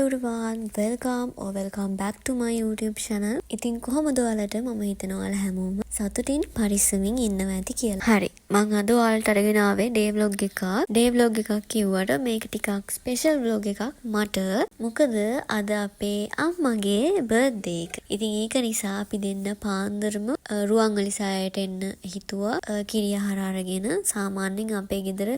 everyone, welcome back to my YouTube channel. ඉතින් කොහොමද ඔයාලට මම හිතනවා ඔයාලා හැමෝම සතුටින් පරිස්සමින් ඉන්නවා ඇති කියලා. හරි. මම අද ඔයාලට අරගෙන ආවේ day vlog එකක්. day vlog එකක් කිව්වට මේක ටිකක් special vlog එකක් මට. මොකද අද අපේ අම්මගේ birthday එක. ඉතින් ඒක නිසා අපි දෙන්න පාන්දරම රුවන්වැලි සෑයට එන්න හිතුවා. කිරියහර අරගෙන සාමාන්‍යයෙන් අපේ ගෙදර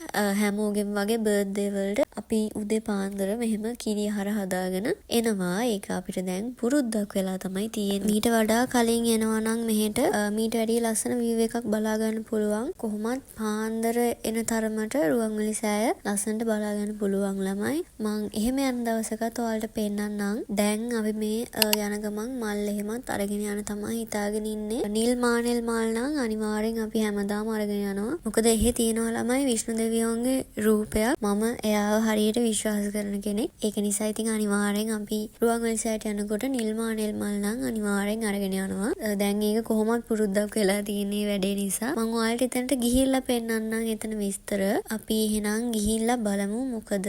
හැමෝගෙම වගේ birthday වලට අපි උදේ පාන්දර මෙහෙම කිරියහර හදාගෙන එනවා. ඒක අපිට දැන් පුරුද්දක් වෙලා තමයි තියෙන්නේ. මීට වඩා කලින් එනවා නම් මෙහෙට මීට වැඩිය ලස්සන view එකක් බලා ගන්න පුළුවන්. කොහොමත් පාන්දර එන තරමට රුවන්වැලි සෑය ලස්සනට බලා ගන්න පුළුවන් ළමයි. මං එහෙම යන දවසකත් ඔයාලට පෙන්නන්නම්. දැන් අපි මේ යන ගමන් මල් එහෙමත් අරගෙන යන තමයි හිතාගෙන ඉන්නේ. නිල් මානෙල් මල් නම් අනිවාර්යෙන් අපි හැමදාම අරගෙන යනවා. මොකද එහෙ තියෙනවා ළමයි විෂ්ණු දෙවියන්ගේ රූපයක්. මම එයාව හරියට විශ්වාස කරන කෙනෙක්. ඒක නිසා ඉතින් අනිවාර්යෙන් අපි රුවන්වැලි සෑයට යනකොට නිල් මානෙල් මල් නම් අනිවාර්යෙන් අරගෙන යනවා. දැන් ඒක කොහොමත් පුරුද්දක් වෙලා තියෙන්නේ වැඩේ නිසා. මම ඔයාලට එතනට ගිහිල්ලා පෙන්නන්නම් එතන විස්තර. අපි එහෙනම් ගිහිල්ලා බලමු මොකද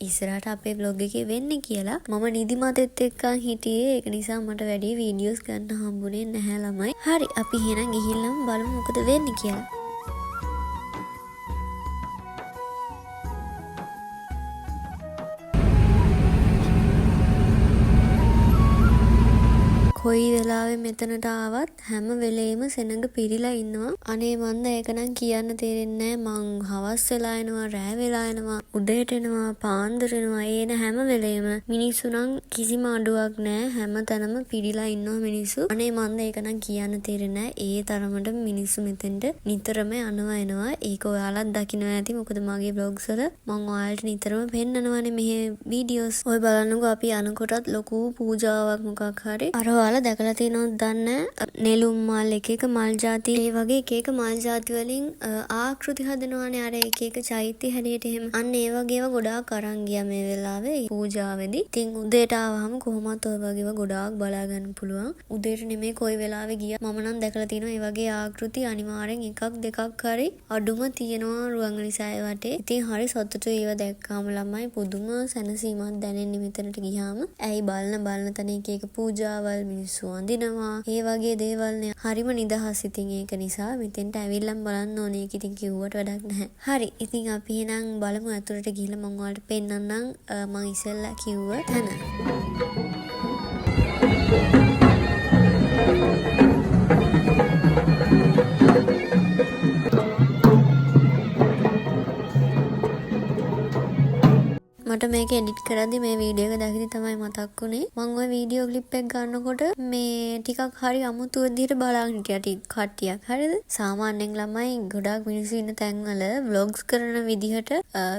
ඉස්සරහට අපේ vlog එකේ වෙන්නේ කියලා. මම නිදිමතෙත් එක්කන් හිටියේ. ඒක නිසා මට වැඩි වීඩියෝස් ගන්න හම්බුනේ නැහැ ළමයි. හරි අපි එහෙනම් ගිහිල්ලාම බලමු මොකද වෙන්නේ කියලා. කොයි වෙලාවෙ මෙතනට ආවත් හැම වෙලේම සෙනඟ පිරීලා ඉන්නවා. අනේ මන්ද ඒක නම් කියන්න තේරෙන්නේ නැහැ. මං හවස් වෙලා එනවා, රෑ වෙලා එනවා, උදේට එනවා, පාන්දර එනවා. ඒන හැම වෙලේම මිනිස්සු නම් කිසිම අඩුවක් නැහැ. හැම තැනම පිරීලා ඉන්නවා මිනිස්සු. අනේ මන්ද ඒක නම් කියන්න තේරෙන්නේ නැහැ. ඒ තරමට මිනිස්සු මෙතෙන්ට නිතරම යනවා එනවා. ඒක ඔයාලත් දකිනවා ඇති. මොකද මගේ vlogs වල මං ඔයාලට නිතරම පෙන්නනවානේ මෙහෙ වීඩියෝස්. ඔය බලන්නකෝ අපි යනකොටත් ලොකු පූජාවක් මොකක් හරි. අර දැකලා තියෙනවද දන්නේ නෙළුම් මල් එක එක මල් ಜಾති ඒ වගේ එක මල් ಜಾති වලින් ආකෘති හදනවානේ අර එක එක චෛත්‍ය හැඩයට එහෙම අන්න ඒ වගේ ඒවා ගොඩාක් අරන් ගියා මේ වෙලාවේ පූජාවේදී. ඉතින් උදේට ආවම කොහොමත් ඔය වගේව ගොඩාක් බලා ගන්න පුළුවන්. උදේට නෙමෙයි කොයි වෙලාවෙ ගියා මම නම් දැකලා තියෙනවා ඒ වගේ ආකෘති අනිවාර්යෙන් එකක් දෙකක් හරි අඩුම තියෙනවා රුවන්වැලි සෑය වටේ. ඉතින් හරි සතුටුයි ඒව දැක්කාම ළමයි පුදුම සැනසීමක් දැනෙන්නේ මෙතනට ගියාම. ඇයි බලන තැන එක එක පූජාවල් මිනිස්සු අඳිනවා ඒ වගේ දේවල් නේ. හරිම නිදහස්. ඉතින් ඒක නිසා මෙතෙන්ට ඇවිල්ලා බලන්න ඕනේ. ඒක ඉතින් කිව්වට වැඩක් නැහැ. හරි ඉතින් අපි එහෙනම් බලමු අතුරට ගිහලා මම ඔයාලට පෙන්නන්නම් මම ඉස්සෙල්ලා කිව්ව තැන. මට මේක එඩිට් කරද්දි මේ වීඩියෝ එක දැකලා තමයි මතක් වුනේ. මම ওই වීඩියෝ ක්ලිප් එක ගන්නකොට මේ ටිකක් හරි අමුතු විදිහට බලන් හිටියා කට්ටියක්. හරිද? සාමාන්‍යයෙන් ළමයි ගොඩාක් මිනිස්සු ඉන්න තැන්වල vlogs කරන විදිහට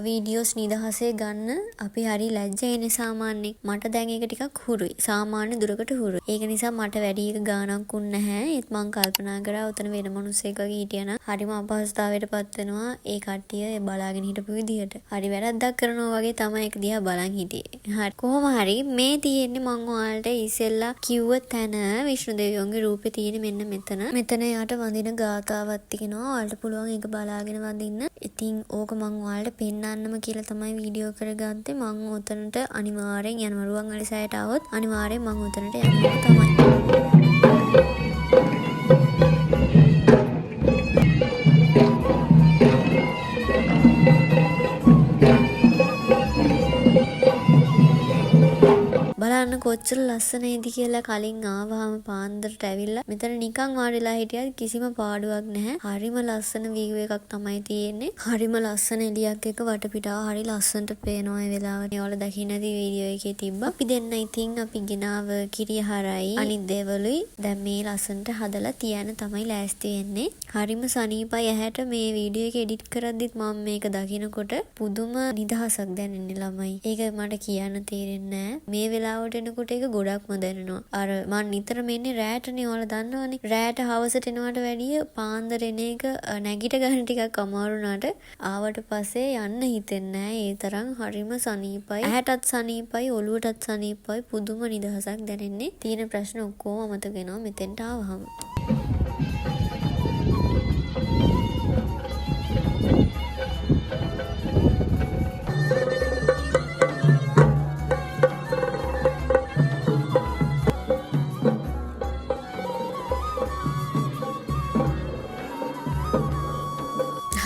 වීඩියෝස් නිදහසේ ගන්න අපි හරි ලැජ්ජයිනේ සාමාන්‍යයෙන්. මට දැන් ඒක ටිකක් හුරුයි. සාමාන්‍ය දුරකට හුරුයි. ඒක නිසා මට වැඩි එක ගානක් උන් නැහැ. ඒත් මං කල්පනා කරා උතන වෙන මිනිස්සෙක් වගේ හිටියනම් හරිම අපහසුතාවයටපත් වෙනවා ඒ කට්ටිය බලාගෙන හිටපු විදිහට. හරි වැරද්දක් කරනවා වගේ තමයි ඒක දිහා බලන් හිටියේ. හරි කොහොම හරි මේ තියෙන්නේ මම ඔයාලට ඉස්සෙල්ලා කිව්ව තැන විෂ්ණු දෙවියන්ගේ රූපේ තියෙන්නේ මෙන්න මෙතන. මෙතන යාට වඳින ගාතාවක් තියෙනවා. ඔයාලට පුළුවන් ඒක බලාගෙන වඳින්න. ඉතින් ඕක මම ඔයාලට පෙන්නන්නම කියලා තමයි වීඩියෝ කරගත්තේ. මම උතනට අනිවාර්යෙන් යනවා. රුවන්වැලි සෑයට આવොත් අනිවාර්යෙන් මම උතනට යනවා තමයි. බලන්න කොච්චර ලස්සනයිද කියලා. කලින් ආවම පාන්දරට ඇවිල්ලා මෙතන නිකන් වාඩිලා හිටියත් කිසිම පාඩුවක් නැහැ. හරිම ලස්සන view එකක් තමයි තියෙන්නේ. හරිම ලස්සන එළියක් එක වටපිටාව හරි ලස්සනට පේනවා ඒ වෙලාවට. ඔයාලා දකින්න ඇති වීඩියෝ එකේ තිබ්බා. අපි දෙන්න ඉතින් අපි ගෙනාව කිරියහරයි අනිත් දේවලුයි දැන් මේ ලස්සනට හදලා තියන්න තමයි ලෑස්ති වෙන්නේ. හරිම සනීපයි ඇහැට මේ වීඩියෝ එක එඩිට් කරද්දිත් මම මේක දකිනකොට පුදුම නිදහසක් දැනෙන්නේ ළමයි. ඒක මට කියන්න තේරෙන්නේ නැහැ. මේ වෙලාවට එනකොට ඒක ගොඩක්ම දැනෙනවා. අර මම නිතරම එන්නේ රෑටනේ. ඔයාලා දන්නවනේ. රෑට හවසට එනවට වැඩිය පාන්දර එන එක නැගිට ගන්න ටිකක් අමාරු වුණාට ආවට පස්සේ යන්න හිතෙන්නේ නැහැ. ඒ තරම් හරිම සනීපයි. ඇහැටත් සනීපයි, ඔළුවටත් සනීපයි. පුදුම නිදහසක් දැනෙන්නේ. තියෙන ප්‍රශ්න ඔක්කොම අමතක වෙනවා මෙතෙන්ට ආවහම.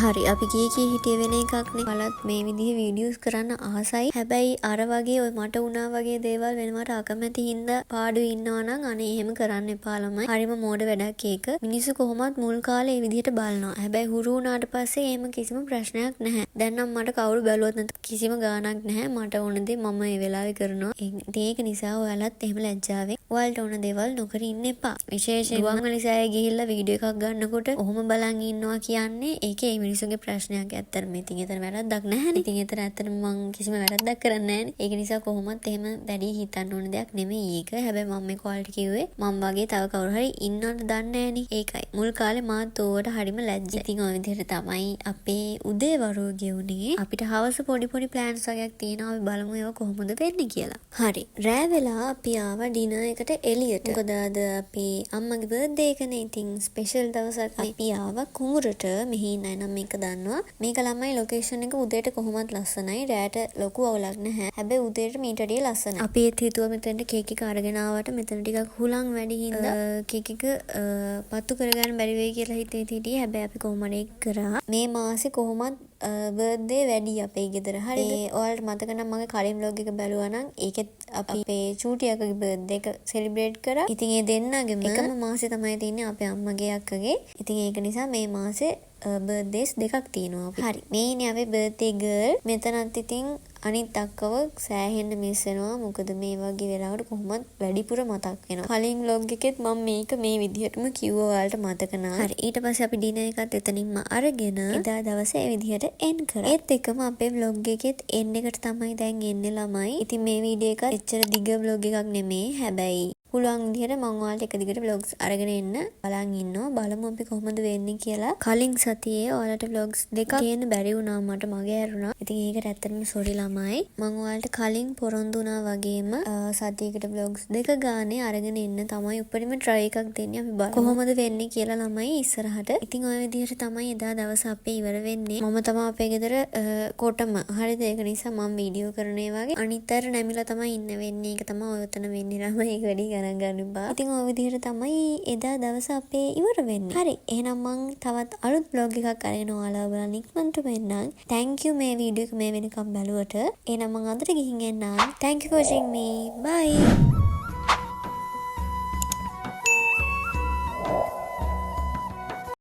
හරි අපි කී හිටිය වෙන එකක්නේ. බලත් මේ විදිහේ වීඩියෝස් කරන්න ආසයි. හැබැයි අර වගේ ඔය මට උනා වගේ දේවල් වෙනවට අකමැති හින්දා පාඩු ඉන්නවා නම් අනේ එහෙම කරන්න එපා ළමයි. හරිම මෝඩ වැඩක් ඒක. මිනිස්සු කොහොමත් මුල් කාලේ මේ විදිහට බලනවා. හැබැයි හුරු වුණාට පස්සේ එහෙම කිසිම ප්‍රශ්නයක් නැහැ. දැන් නම් මට කවුරු බැලුවත් නැත කිසිම ගාණක් නැහැ. මට ඕන දේ මම ඒ වෙලාවේ කරනවා. ඒක නිසා ඔයාලත් එහෙම ලැජ්ජාවෙන් ඔයාලට ඕන දේවල් නොකර ඉන්න එපා. විශේෂයෙන් රුවන්වැලිසෑය ගිහිල්ලා වීඩියෝ එකක් ගන්නකොට ඔහොම බලන් ඉන්නවා කියන්නේ ඒකේ මේ මිනිස්සුගේ ප්‍රශ්නයක්. ඇත්තටම ඉතින් ඒතර වැරද්දක් නැහැනේ. ඉතින් ඒතර ඇත්තටම මං කිසිම වැරද්දක් කරන්නේ නැහැනේ. ඒක නිසා කොහොමත් එහෙම වැඩි හිතන්න ඕන දෙයක් නෙමෙයි ඒක. හැබැයි මම මේ quality කිව්වේ මම වගේ තව කවුරු හරි ඉන්නවද දන්නේ නැහනේ. ඒකයි. මුල් කාලේ මාත් ඕවට හරිම ලැජ්ජයි. ඉතින් ඔය විදිහට තමයි අපේ උදේවරුව ගෙවුනේ. අපිට හවස පොඩි ප්ලෑන්ස් වගේක් තියෙනවා. අපි බලමු ඒවා කොහොමද වෙන්නේ කියලා. හරි. රෑ වෙලා අපි ආවා ඩිනර් එකට එළියට. මොකද අද අපේ අම්මගේ බර්ත්ඩේ එකනේ. ඉතින් ස්පෙෂල් දවසක් අපි ආවා කුඹුරට. මෙහි ඉන්න නම් මේක දන්නවා. මේක ළමයි ලොකේෂන් එක උදේට කොහොමත් ලස්සනයි. රෑට ලොකු අවුලක් නැහැ. හැබැයි උදේට මීට වඩා ලස්සනයි. අපි ඒත් හිතුවා මෙතනට කේක් එක අරගෙන ආවට මෙතන ටිකක් හුලං වැඩි හින්දා කේක් එක පත්තු කරගන්න බැරි වෙයි කියලා හිතේ. හැබැයි අපි කොහොම හරි කරා. මේ මාසේ කොහොමත් බර්ත්ඩේ වැඩි අපේ ගෙදර. හරිද? ඔයාලට මතක නම් මගේ කලින් vlog එක බැලුවා නම් ඒකෙත් අපි අපේ චූටි අක්කගේ බර්ත්ඩේ එක සෙලිබ්‍රේට් කරා. ඉතින් ඒ දෙන්නගෙම එකම මාසේ තමයි තින්නේ අපේ අම්මගේ අක්කගේ. ඉතින් ඒක නිසා මේ මාසේ බර්ත්ඩේස් දෙකක් තියෙනවා. හරි. මේ ඉන්නේ අපේ බර්ත්ඩේ ගර්ල්. මෙතනත් ඉතින් අනිත් අක්කව සෑහෙන්න මිස් වෙනවා. මොකද මේ වගේ වෙලාවට කොහොමත් වැඩිපුර මතක් වෙනවා. කලින් vlog එකෙත් මම මේක මේ විදිහටම කිව්වා ඔයාලට මතක නම්. හරි. ඊට පස්සේ අපි ඩිනර් එකත් එතනින්ම අරගෙන එදා දවසේ ඒ විදිහට එන්ඩ් කරා. ඒත් එකම අපේ vlog එකෙත් එන්ඩ් එකට තමයි දැන් එන්නේ ළමයි. ඉතින් මේ වීඩියෝ එක එච්චර දිග vlog එකක් නෙමෙයි. හැබැයි පුළුවන් විදිහට මම ඔයාලට එක දිගට vlogs අරගෙන එන්න බලන් ඉන්නවා. බලමු අපි කොහොමද වෙන්නේ කියලා. කලින් සතියේ ඔයාලට vlogs දෙකක් ගේන්න බැරි වුණා මට මගේ ඇරුණා. ඉතින් ඒකට ඇත්තටම සෝරි ළමයි. මම ඔයාලට කලින් පොරොන්දු වුණා වගේම සතියකට vlogs දෙක ගානේ අරගෙන එන්න තමයි උඩරිම try එකක් දෙන්නේ. අපි බලමු කොහොමද වෙන්නේ කියලා ළමයි ඉස්සරහට. ඉතින් ඔය විදිහට තමයි එදා දවස අපේ ඉවර වෙන්නේ. මම තමයි අපේ ගෙදර කොටම. හරිද? ඒක නිසා මම වීඩියෝ කරන ඒ වගේ අනිත් අය නැමිලා තමයි ඉන්න වෙන්නේ. ඒක තමයි ඔයතන වෙන්නේ ළමයි. ඒක වැඩි ගන්න බා. ඉතින් ඔය විදිහට තමයි එදා දවස අපේ ඉවර වෙන්නේ. හරි. එහෙනම් මං තවත් අලුත් vlog එකක් අරගෙන ඔයාලව බලන්න ඉක්මනට වෙන්නම්. thank you මේ වීඩියෝ එක මේ වෙනකම් බැලුවට. එහෙනම් මං අදට ගිහින් එන්නම්. thank you for watching me. bye.